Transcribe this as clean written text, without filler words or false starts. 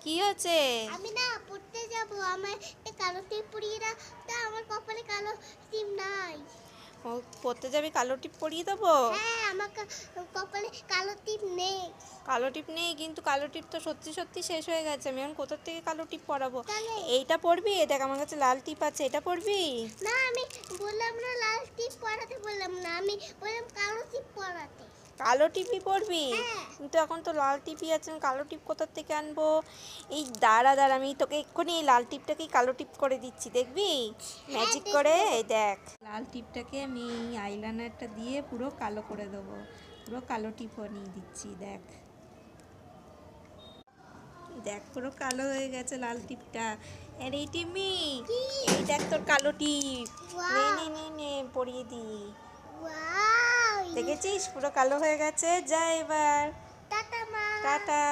কি হচ্ছে? আমি না পড়তে যাব, আমার কালো টিপ পরিয়ে দাও। তা আমার কপালে কালো টিপ নাই। ও, পড়তে যাবি, কালো টিপ পরিয়ে দেবো? হ্যাঁ, আমার কপালে কালো টিপ নেই। কালো টিপ নেই, কিন্তু কালো টিপ তো সত্যি সত্যি শেষ হয়ে গেছে। আমি এখন কোথা থেকে কালো টিপ পরাবো? তাহলে এইটা পরবি? দেখ, আমার কাছে লাল টিপ আছে, এটা পরবি? না, আমি বললাম না লাল টিপ পরাতে, বললাম না, আমি বললাম কালো টিপ পরাতে। কালো টিপই পরবি? হ্যাঁ। কিন্তু এখন তো লাল টিপই আছে, আমি কালো টিপ কোথা থেকে আনবো? এই দাঁড়া দাঁড়া, আমি তোকে এক্ষুনি এই লাল টিপটাকেই কালো টিপ করে দিচ্ছি, দেখবি হ্যাঁ, ম্যাজিক করে? দেখবো। এই দেখ, লাল টিপটাকে আমি আইলাইনারটা দিয়ে পুরো কালো করে দেবো। পুরো কালো টিপ বানিয়ে দিচ্ছি, দেখ দেখ, পুরো কালো হয়ে গেছে লাল টিপটা। আরে এই টিমি, কি? এই দেখ তোর কালো টিপ। নে ওয়াও, নে নে নে, পরিয়ে দি। ওয়াও। দেখেছিস পুরো কালো হয়ে গেছে। যা এবার, টাটা মা। টাটা।